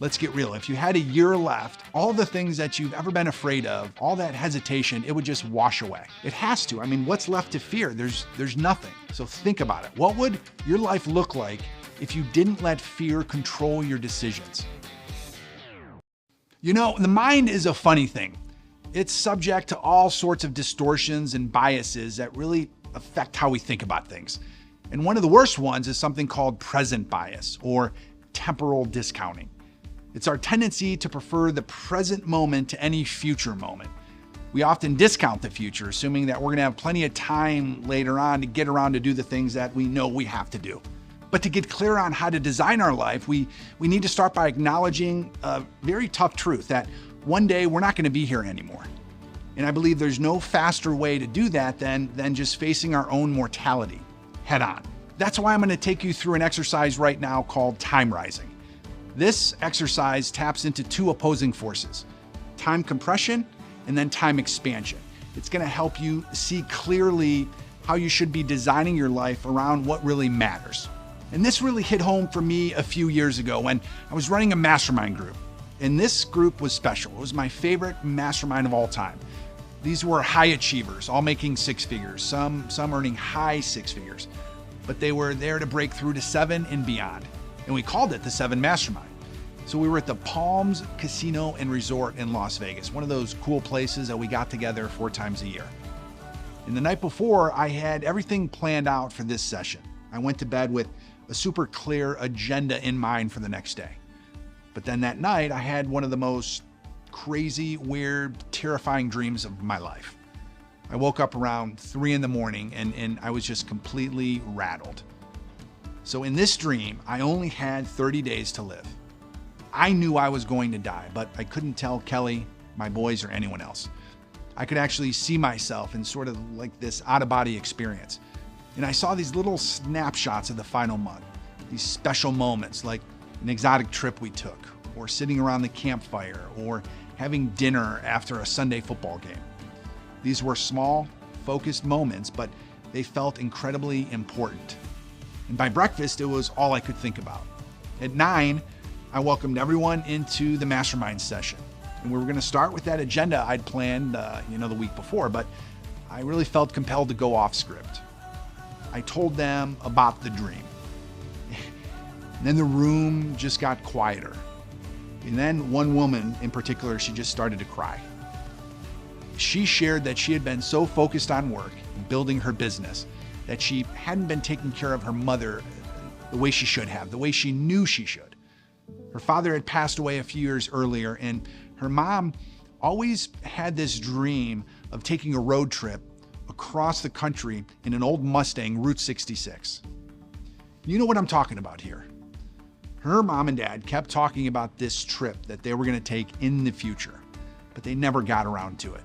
Let's get real. If you had a year left, all the things that you've ever been afraid of, all that hesitation, it would just wash away. It has to. I mean, what's left to fear? There's nothing. So think about it. What would your life look like if you didn't let fear control your decisions? You know, the mind is a funny thing. It's subject to all sorts of distortions and biases that really affect how we think about things. And one of the worst ones is something called present bias or temporal discounting. It's our tendency to prefer the present moment to any future moment. We often discount the future, assuming that we're gonna have plenty of time later on to get around to do the things that we know we have to do. But to get clear on how to design our life, we need to start by acknowledging a very tough truth that one day we're not gonna be here anymore. And I believe there's no faster way to do that than just facing our own mortality head on. That's why I'm gonna take you through an exercise right now called time rising. This exercise taps into two opposing forces, time compression and then time expansion. It's gonna help you see clearly how you should be designing your life around what really matters. And this really hit home for me a few years ago when I was running a mastermind group. And this group was special. It was my favorite mastermind of all time. These were high achievers, all making six figures, some earning high six figures, but they were there to break through to 7 and beyond. And we called it the 7 Mastermind. So we were at the Palms Casino and Resort in Las Vegas, one of those cool places that we got together 4 times a year. And the night before, I had everything planned out for this session. I went to bed with a super clear agenda in mind for the next day. But then that night, I had one of the most crazy, weird, terrifying dreams of my life. I woke up around 3 in the morning and I was just completely rattled. So in this dream, I only had 30 days to live. I knew I was going to die, but I couldn't tell Kelly, my boys, or anyone else. I could actually see myself in sort of like this out-of-body experience. And I saw these little snapshots of the final month, these special moments like an exotic trip we took, or sitting around the campfire, or having dinner after a Sunday football game. These were small, focused moments, but they felt incredibly important. And by breakfast, it was all I could think about. At 9, I welcomed everyone into the mastermind session. And we were gonna start with that agenda I'd planned the week before, but I really felt compelled to go off script. I told them about the dream. And then the room just got quieter. And then one woman in particular, she just started to cry. She shared that she had been so focused on work and building her business that she hadn't been taking care of her mother the way she should have, the way she knew she should. Her father had passed away a few years earlier, and her mom always had this dream of taking a road trip across the country in an old Mustang, Route 66. You know what I'm talking about here. Her mom and dad kept talking about this trip that they were gonna take in the future, but they never got around to it.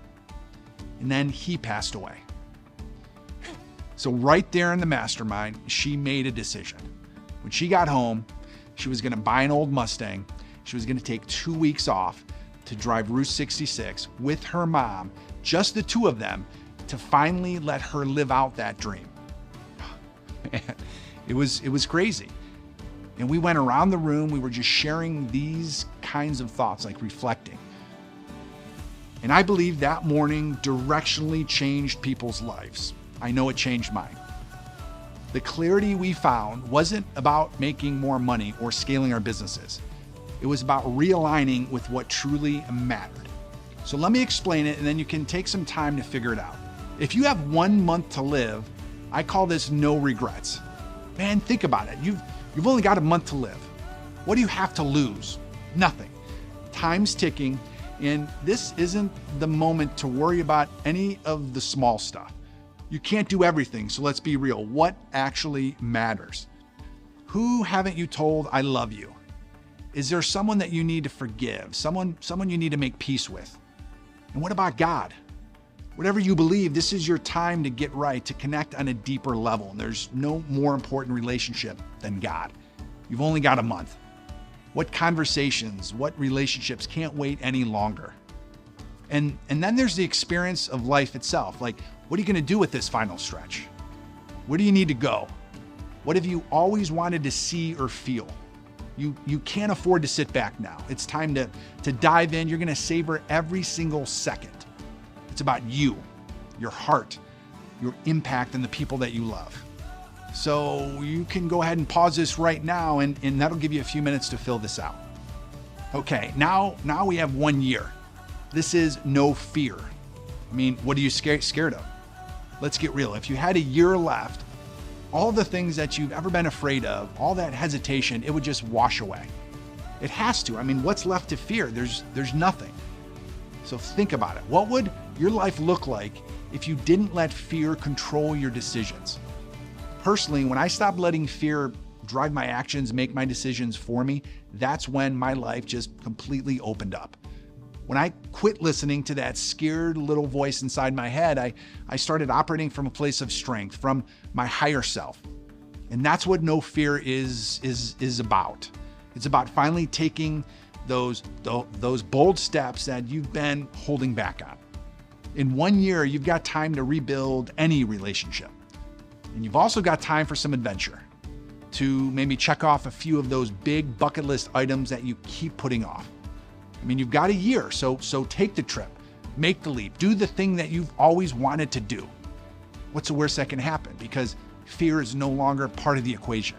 And then he passed away. So right there in the mastermind, she made a decision. When she got home, she was gonna buy an old Mustang. She was gonna take 2 weeks off to drive Route 66 with her mom, just the two of them, to finally let her live out that dream. Man, it was crazy. And we went around the room, we were just sharing these kinds of thoughts, like reflecting. And I believe that morning directionally changed people's lives. I know it changed mine. The clarity we found wasn't about making more money or scaling our businesses. It was about realigning with what truly mattered. So let me explain it, and then you can take some time to figure it out. If you have 1 month to live, I call this no regrets. Man, think about it. You've only got a month to live. What do you have to lose? Nothing. Time's ticking, and this isn't the moment to worry about any of the small stuff. You can't do everything, so let's be real. What actually matters? Who haven't you told I love you? Is there someone that you need to forgive? Someone you need to make peace with? And what about God? Whatever you believe, this is your time to get right, to connect on a deeper level. And there's no more important relationship than God. You've only got a month. What conversations, what relationships can't wait any longer? And then there's the experience of life itself. Like, what are you gonna do with this final stretch? Where do you need to go? What have you always wanted to see or feel? You can't afford to sit back now. It's time to dive in. You're gonna savor every single second. It's about you, your heart, your impact, and the people that you love. So you can go ahead and pause this right now, and that'll give you a few minutes to fill this out. Okay, now we have 1 year. This is no fear. I mean, what are you scared of? Let's get real. If you had a year left, all the things that you've ever been afraid of, all that hesitation, it would just wash away. It has to. I mean, what's left to fear? There's nothing. So think about it. What would your life look like if you didn't let fear control your decisions? Personally, when I stopped letting fear drive my actions, make my decisions for me, that's when my life just completely opened up. When I quit listening to that scared little voice inside my head, I started operating from a place of strength, from my higher self. And that's what no fear is about. It's about finally taking those bold steps that you've been holding back on. In 1 year, you've got time to rebuild any relationship. And you've also got time for some adventure, to maybe check off a few of those big bucket list items that you keep putting off. I mean, you've got a year, so take the trip, make the leap, do the thing that you've always wanted to do. What's the worst that can happen? Because fear is no longer part of the equation.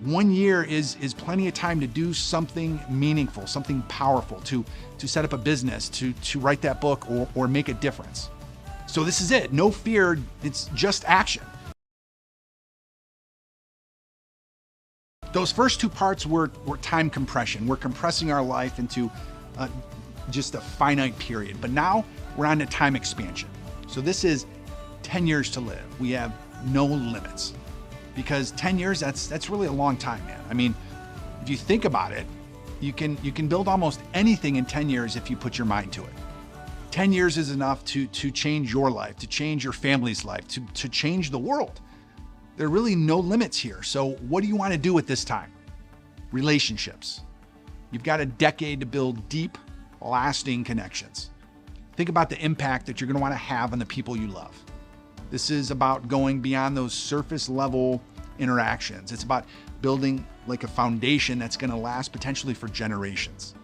1 year is plenty of time to do something meaningful, something powerful, to set up a business, to write that book, or make a difference. So this is it. No fear, it's just action. Those first two parts were time compression. We're compressing our life into just a finite period. But now we're on to time expansion. So this is 10 years to live. We have no limits. Because 10 years, that's really a long time, man. I mean, if you think about it, you can build almost anything in 10 years if you put your mind to it. 10 years is enough to change your life, to change your family's life, to change the world. There are really no limits here. So what do you want to do with this time? Relationships. You've got a decade to build deep, lasting connections. Think about the impact that you're going to want to have on the people you love. This is about going beyond those surface level interactions. It's about building like a foundation that's going to last potentially for generations.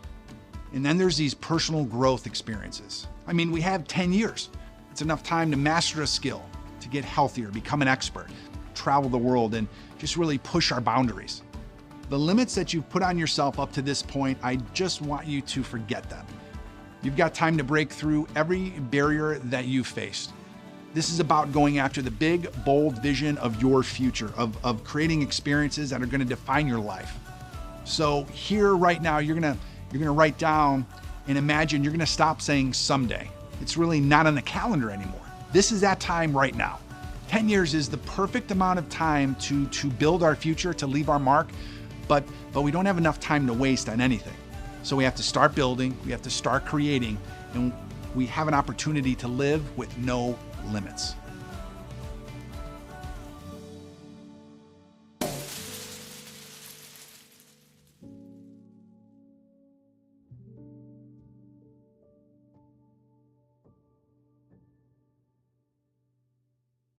And then there's these personal growth experiences. I mean, we have 10 years. It's enough time to master a skill, to get healthier, become an expert, travel the world, and just really push our boundaries. The limits that you've put on yourself up to this point, I just want you to forget them. You've got time to break through every barrier that you've faced. This is about going after the big, bold vision of your future, of creating experiences that are going to define your life. So here, right now, you're gonna write down and imagine you're gonna stop saying someday. It's really not on the calendar anymore. This is that time right now. 10 years is the perfect amount of time to build our future, to leave our mark, but we don't have enough time to waste on anything. So we have to start building, we have to start creating, and we have an opportunity to live with no limits.